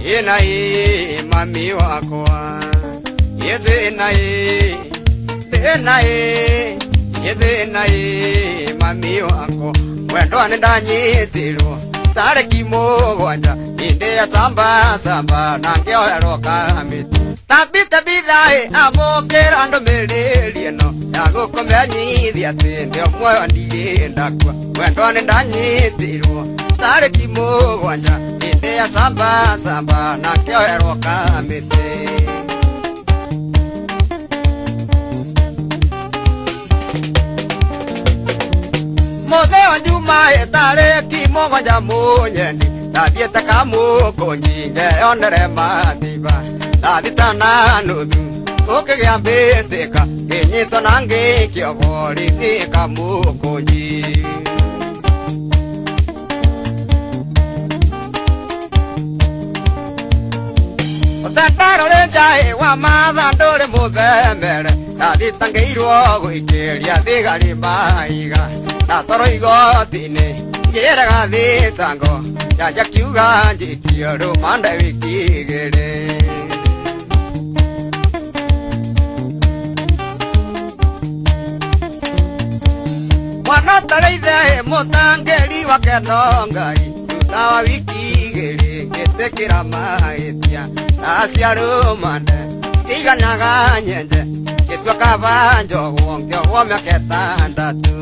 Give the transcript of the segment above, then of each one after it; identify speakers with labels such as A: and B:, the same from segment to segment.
A: Yenae mami wakwa Yenae mami wako Wendo ndanyitirwo tariki mugwanja inde ya samba nangioerwo kamiti tabita bidhae abokera ndomereri eno yagukomanyithia ati ndio mwoyo ndienda kwa wendo ndanyitirwo tariki mugwanja inde ya samba nangioerwo kamiti Modeo Juma tariki mugwanja munyeni Davieta kamukonyi ondere matiba Davitana nuthu ukigea mbitika kinyito nangi kiogori ni kamukonyi Otataro renjae wa matha nduri muthemere Davitangeirwo guikiria thigari maiga Na toro igotini ngiraga thitango Yaja kiuga njikio rumanda wikigere Mwana tareithe mutangeri wake nongai Tutawa wikigere ngetekira maitia Asia rumande iganaga nyenje Kitwa kabanjo wongyo wome ketandatu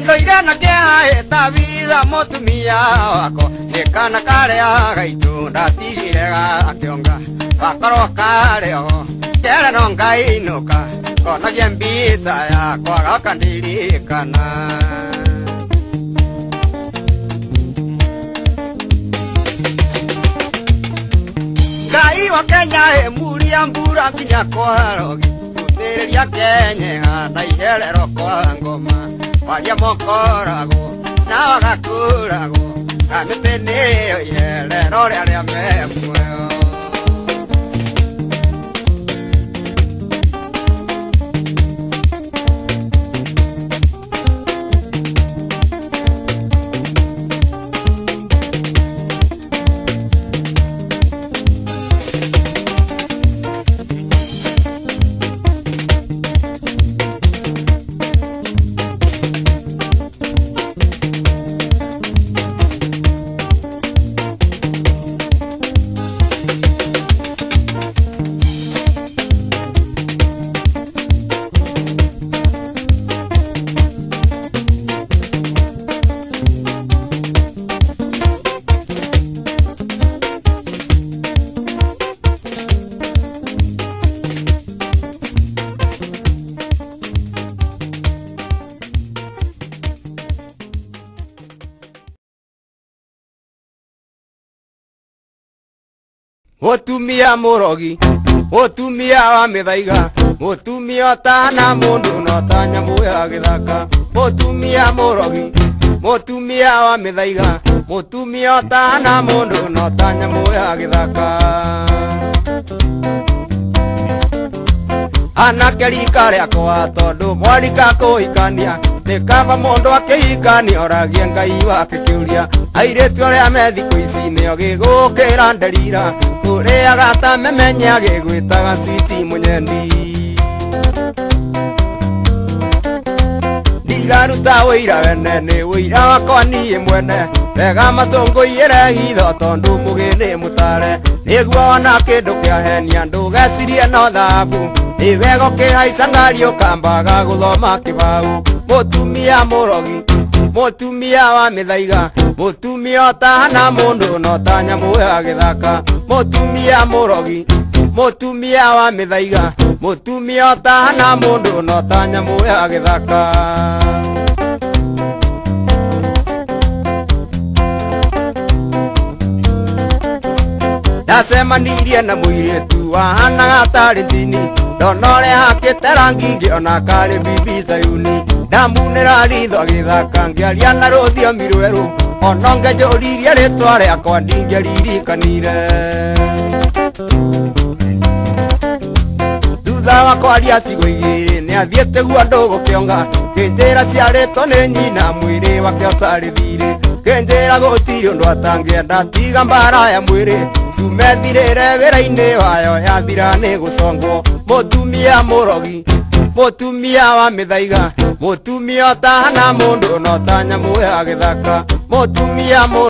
A: Loirana kia Davida mutumia wako Nikana karea gaitu ndatigirega akionga Wakoro kareo Kere nonga inuka Kona giembisa ya kwa gakandirikana Ngai wa Kenya muria mbura kinya kwa rogi Tutereria Kenya na iherero kwa ngoma Waria mokorago na wagakurago Kamiteneo iherero ria memweo Mutumia murogi mutumia wa mithaiga mutumia tana mundu no tanya muya githaka mutumia murogi mutumia wa mithaiga mutumia tana mundu no tanya muya githaka Anakerika riakwa tondu mwarika kuhikania nikaba mundu akihikania oragie Ngai wake kiuria airetu aria me thiku ici nio gigukira nderira kuria gata memenya gigwitaga switi munyeni Ndiraruta wira wene ni wira wakwa nie mwene Rega matunguire hitho tondu mugini mutare Niguo ona kindu kiahenia ndugecirie no thabu Iwego kihaica ngari ukambaga guthoma kibau Mutumia murogi mutumia wa mithaiga mutumia tana mundu no tanya muya githaka mutumia murogi mutumia wa mithaiga mutumia tana mundu no tanya muya githaka Ndacemanirie na muiretu wahanaga tarĩ ndini ndonore hakĩte rangi ngĩona karĩ bibi Zayuni ndamunĩra ritho gĩthaka ngĩaria na rũthiomi rwerũ ona ngĩnjũririe rĩtwa rĩakwa ndingĩririkanire thutha wa kwaria cigo igĩrĩ nĩ athiĩte gua ndũgũ kĩonga kĩnjĩra ciarĩtwo nĩ nyina mwĩrĩ wake ũtarĩ thirĩ kĩnjĩra gũtirĩ ũndũ atangĩenda tiga mbara ya mwĩrĩ cume thirĩre wĩra-inĩ wayo yathira nĩ gũcongwo mũtumia mũrogi mũtumia wa mĩthaiga mũtumia ũtahana mũndũ no ta nyamũ ya gĩthaka mũtumia